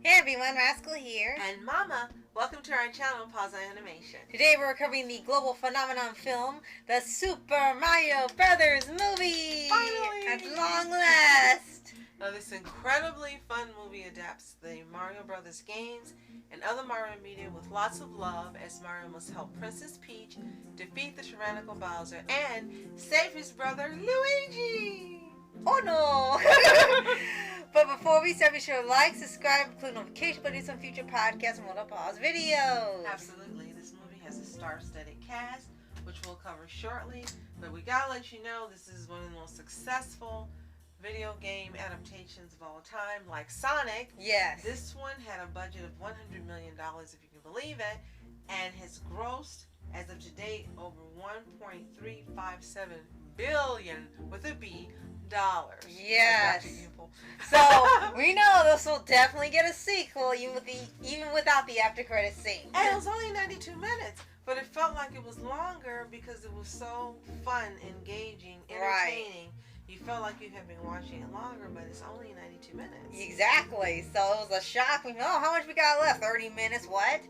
Hey everyone, Rascal here. And Mama, welcome to our channel, Paws On Animation. Today we're covering the global phenomenon film, the Super Mario Brothers movie! Finally! At long last! Now, this incredibly fun movie adapts the Mario Brothers games and other Mario media with lots of love as Mario must help Princess Peach defeat the tyrannical Bowser and save his brother Luigi! Oh no! But before we start, be sure to like, subscribe, include notification buttons on future podcasts and more pause videos. Absolutely. This movie has a star-studded cast, which we'll cover shortly. But we gotta let you know this is one of the most successful video game adaptations of all time, like Sonic. Yes. This one had a budget of $100 million, if you can believe it, and has grossed, as of today, over $1.357 billion with a B dollars. Yes. So we know this will definitely get a sequel, even without the after credit scene. And it was only 92 minutes, but it felt like it was longer because it was so fun, engaging, entertaining. Right. You felt like you had been watching it longer, but it's only 92 minutes. Exactly. So it was a shock. We know how much we got left. 30 minutes. What?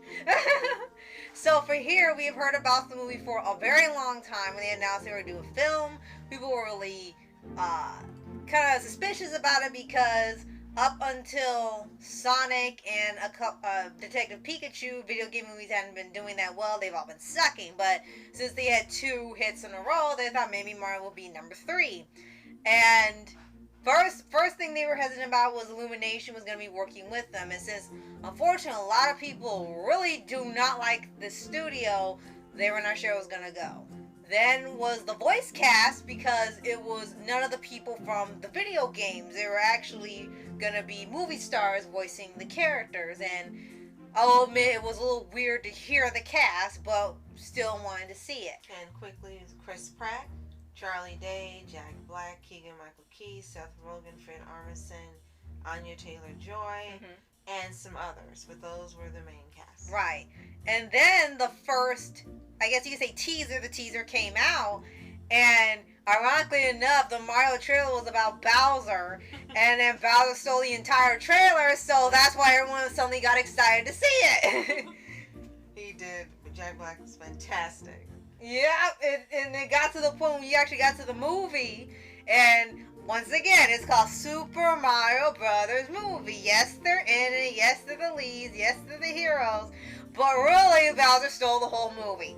So for here, we have heard about the movie for a very long time. When they announced they were doing a film, people were really kind of suspicious about it because up until Sonic and Detective Pikachu, video game movies hadn't been doing that well. They've all been sucking. But since they had 2 hits in a row, they thought maybe Mario will be number 3. And first thing they were hesitant about was Illumination was going to be working with them. And since, unfortunately, a lot of people really do not like the studio, they were not sure it was going to go. Then was the voice cast, because it was none of the people from the video games. They were actually going to be movie stars voicing the characters. And I'll admit it was a little weird to hear the cast, but still wanted to see it. And quickly, Chris Pratt, Charlie Day, Jack Black, Keegan-Michael Key, Seth Rogen, Fred Armisen, Anya Taylor-Joy, and some others. But those were the main cast. Right. And then the first, I guess you could say teaser, the teaser came out, and ironically enough, the Mario trailer was about Bowser, and then Bowser stole the entire trailer, so that's why everyone suddenly got excited to see it. He did, but Jack Black was fantastic. Yeah, and it got to the point when you actually got to the movie, and once again, it's called Super Mario Brothers movie. Yes, they're in it. Yes, they're the leads. Yes, they're the heroes. But really, Bowser stole the whole movie.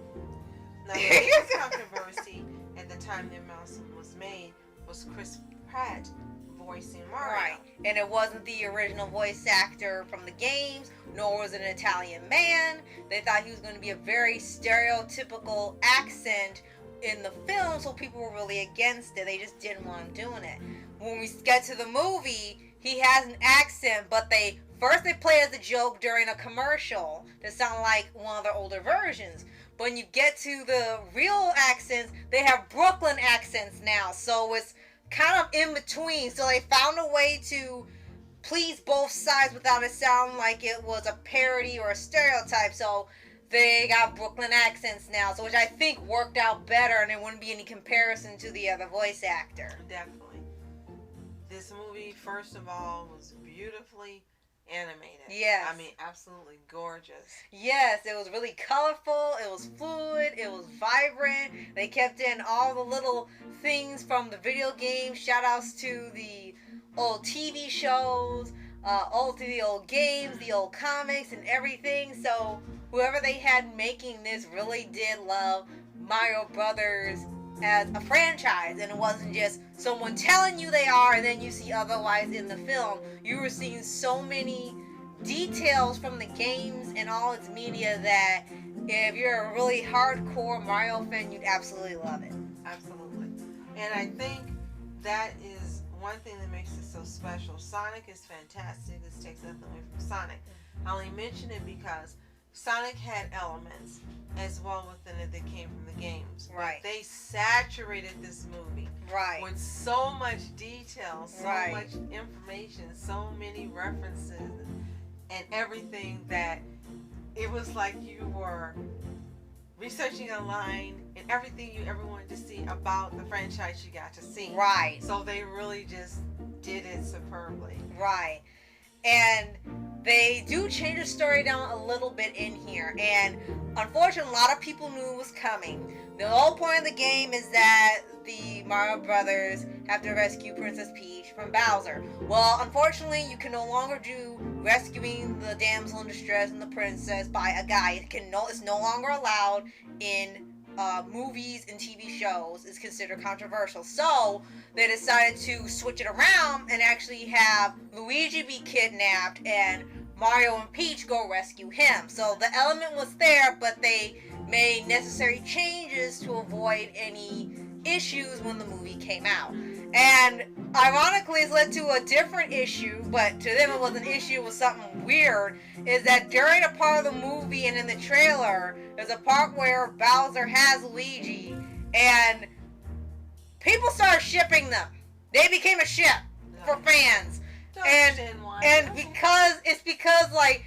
Now, the biggest controversy at the time the announcement was made was Chris Pratt voicing Mario. Right. And it wasn't the original voice actor from the games, nor was it an Italian man. They thought he was going to be a very stereotypical accent in the film, so people were really against it. They just didn't want him doing it. When we get to the movie, he has an accent, but they play it as a joke during a commercial that sound like one of their older versions. But when you get to the real accents, they have Brooklyn accents now, so it's kind of in between. So they found a way to please both sides without it sounding like it was a parody or a stereotype. So they got Brooklyn accents now, so which I think worked out better, and there wouldn't be any comparison to the other voice actor. Definitely. This movie, first of all, was beautifully animated. Yes. I mean, absolutely gorgeous. Yes, it was really colorful, it was fluid, it was vibrant. They kept in all the little things from the video games, shout outs to the old TV shows, all to the old games, the old comics, and everything. So whoever they had making this really did love Mario Brothers as a franchise, and it wasn't just someone telling you they are and then you see otherwise in the film. You were seeing so many details from the games and all its media that if you're a really hardcore Mario fan, you'd absolutely love it. Absolutely. And I think that is one thing that makes it so special. Sonic is fantastic. This takes nothing away from Sonic. I only mention it because Sonic had elements as well within it that came from the games. Right. But they saturated this movie. Right. With so much detail, so right. much information, so many references, and everything that it was like you were researching online and everything you ever wanted to see about the franchise you got to see. Right. So they really just did it superbly. Right. And they do change the story down a little bit in here, and unfortunately, a lot of people knew it was coming. The whole point of the game is that the Mario Brothers have to rescue Princess Peach from Bowser. Well, unfortunately, you can no longer do rescuing the damsel in distress and the princess by a guy. It's no longer allowed in movies and TV shows. It's considered controversial. So they decided to switch it around and actually have Luigi be kidnapped and Mario and Peach go rescue him. So the element was there, but they made necessary changes to avoid any issues when the movie came out. And ironically, it's led to a different issue, but to them it was an issue, it was something weird, is that during a part of the movie and in the trailer, there's a part where Bowser has Luigi, and people started shipping them. They became a ship for fans. And because like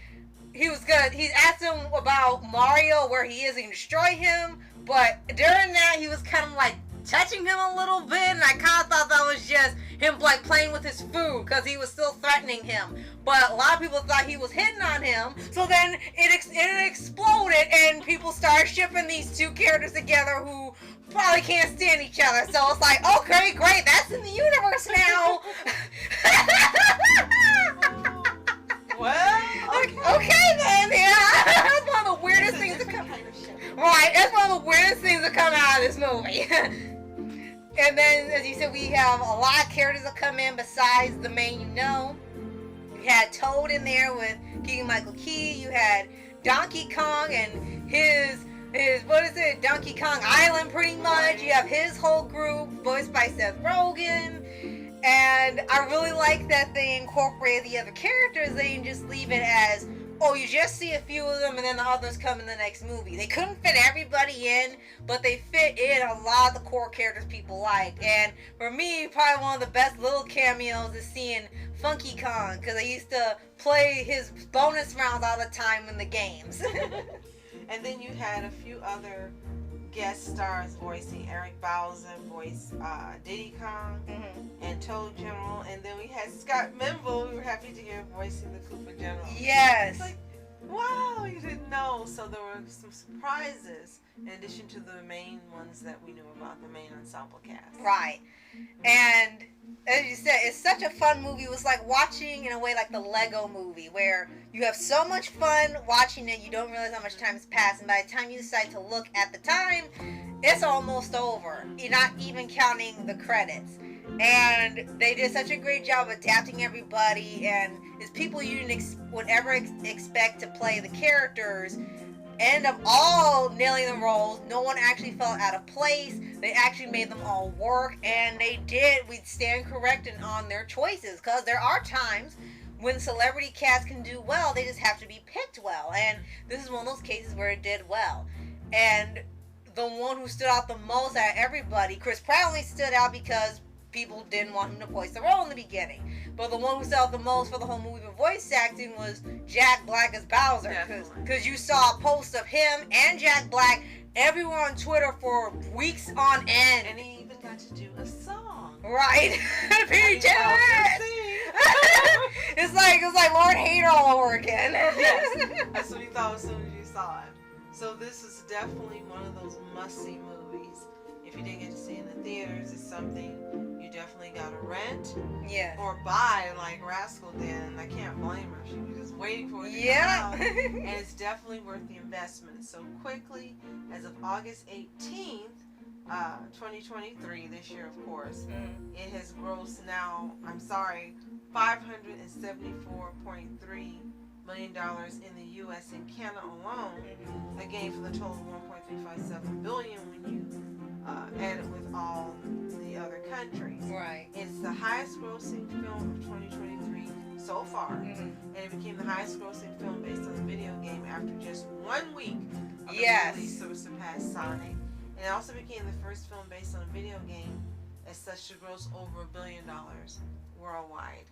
he asked him about Mario, where he is, and destroy him, but during that he was kind of like touching him a little bit, and I kind of thought that was just him like playing with his food because he was still threatening him. But a lot of people thought he was hitting on him, so then it exploded, and people started shipping these two characters together who probably can't stand each other. So it's like, okay, great, that's in the universe now. Well, okay then, yeah. That's one of the weirdest things to come. Right, that's one of the weirdest things to come out of this movie. And then, as you said, we have a lot of characters that come in besides the main You had Toad in there with Keegan-Michael Key. You had Donkey Kong and his Donkey Kong Island, pretty much. You have his whole group, voiced by Seth Rogen. And I really like that they incorporated the other characters. They didn't just leave it as, oh, you just see a few of them and then the others come in the next movie. They couldn't fit everybody in, but they fit in a lot of the core characters people like. And for me, probably one of the best little cameos is seeing Funky Kong, because I used to play his bonus rounds all the time in the games. And then you had a few other guest stars voicing. Eric Bowser voiced Diddy Kong and Toad General, and then we had Scott Menville, we were happy to hear, voicing the Koopa General. Yes. It's like, wow, you didn't know. So there were some surprises in addition to the main ones that we knew about, the main ensemble cast. Right. And as you said, it's such a fun movie. It was like watching, in a way, like the Lego movie, where you have so much fun watching it, you don't realize how much time has passed, and by the time you decide to look at the time, it's almost over. You're not even counting the credits. And they did such a great job adapting everybody, and it's people you would ever expect to play the characters end up all nailing the roles. No one actually felt out of place. They actually made them all work, and we stand corrected on their choices, because there are times when celebrity cast can do well, they just have to be picked well, and this is one of those cases where it did well. And the one who stood out the most out of everybody, Chris Pratt, only stood out because people didn't want him to voice the role in the beginning. But the one who stood out the most for the whole movie for voice acting was Jack Black as Bowser. Because you saw a post of him and Jack Black everywhere on Twitter for weeks on end. And he even got to do a song. Right. It was like Lord Hater all over again. Yes. That's what you thought as soon as you saw it. So this is definitely one of those must-see movies. If you didn't get to see it in the theaters, it's something you definitely gotta rent, or buy, like Rascal did. And I can't blame her; she was just waiting for it to come out. And it's definitely worth the investment. So quickly, as of August 18th, 2023, this year, of course, it has grossed now. $574.3 million in the U.S. and Canada alone. Again, for the total of $1.357 billion when you add it with all the other countries. Right. It's the highest grossing film of 2023 so far, and it became the highest grossing film based on a video game after just 1 week of the release, so it surpassed Sonic. And it also became the first film based on a video game as such to gross over $1 billion worldwide.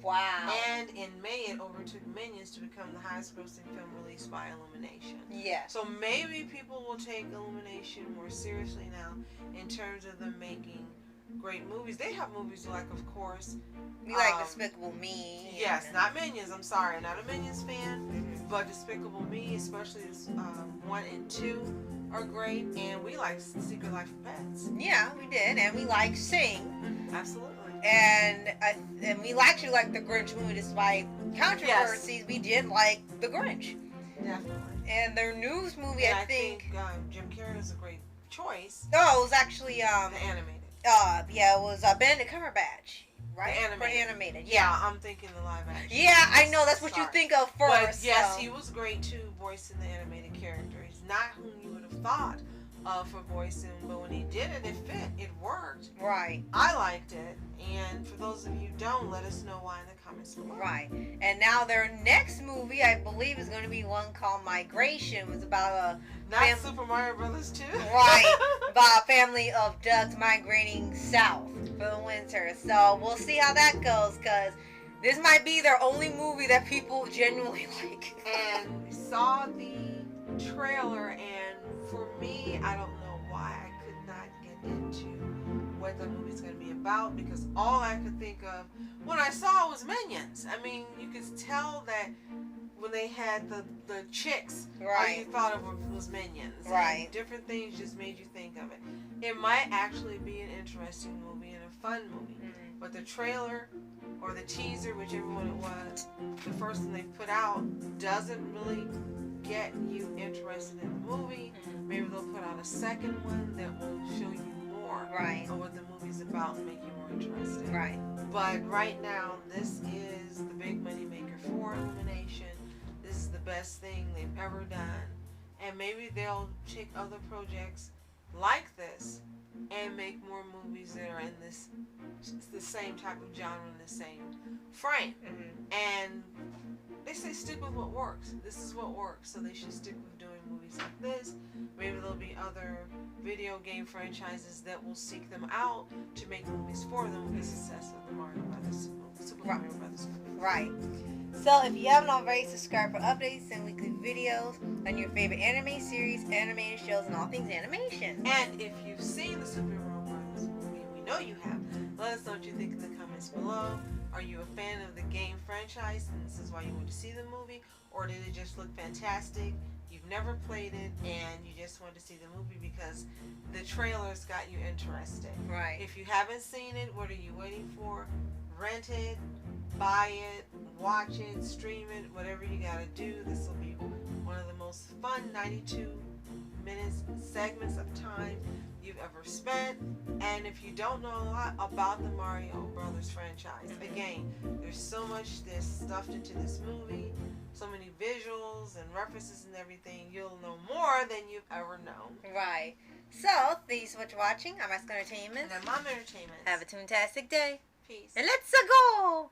Wow. And in May, it overtook Minions to become the highest grossing film released by Illumination. Yeah. So maybe people will take Illumination more seriously now in terms of them making great movies. They have movies like, of course, We like Despicable Me. yes, not Minions. I'm sorry, not a Minions fan, Mhm. but Despicable Me, especially 1 and 2, are great. And we like Secret Life of Pets. Yeah, we did, and we like Sing. Absolutely. And we actually like the Grinch movie despite controversies. Yes. We did like the Grinch. Definitely. And their news movie, And I think. Jim Carrey is a great choice. Oh, it was actually The animated. yeah, it was Benedict Cumberbatch, right? The animated. For animated, Yeah, I'm thinking the live action. Yeah, I know that's what you Sorry. think of first. But yes, so. he was great too, voicing the animated character. He's not whom you would have thought of for voicing, but when he did it, it fit. It worked. Right. I liked it. And for those of you who don't, let us know why in the comments below. Right. And now their next movie, I believe, is going to be one called Migration. It was about Not Super Mario Brothers 2. Right. About a family of ducks migrating south for the winter. So we'll see how that goes, because this might be their only movie that people genuinely like. And we saw the trailer, and for me, I don't know why I could not get into what the movie's going to be about, because all I could think of when I saw it was Minions. I mean, you could tell that when they had the chicks, all you Right. thought of was Minions. Right. And different things just made you think of it. It might actually be an interesting movie and a fun movie. Mhm. But the trailer or the teaser, whichever one it was, the first one they put out, doesn't really get you interested in the movie. Mhm. Maybe they'll put out a second one that will show you more Right. of what the movie's about and make you more interested. Right. But right now, this is the big money maker for Illumination. This is the best thing they've ever done. And maybe they'll take other projects like this and make more movies that are in this the same type of genre in the same frame. Mhm. And they say stick with what works. This is what works, so they should stick with doing movies like this. Maybe there'll be other video game franchises that will seek them out to make movies for them with the success of the Mario Brothers, Super Right. Mario Brothers movie. Right. So if you haven't already, subscribe for updates and weekly videos on your favorite anime series, animated shows, and all things animation. And if you've seen the Super Mario Brothers movie, we know you have, let us know what you think in the comments below. Are you a fan of the game franchise and this is why you went to see the movie? Or did it just look fantastic? You've never played it and you just wanted to see the movie because the trailers got you interested. Right. If you haven't seen it, what are you waiting for? Rent it, buy it, watch it, stream it, whatever you gotta do. This will be one of the most fun 92 minutes segments of time you've ever spent. And if you don't know a lot about the Mario Brothers franchise, again, there's so much that's stuffed into this movie, so many visuals and references and everything, you'll know more than you've ever known. Right. So, thanks so much for watching. I'm Ask Entertainment. And then Mom Entertainment. Have a fantastic day. Peace. And let's go!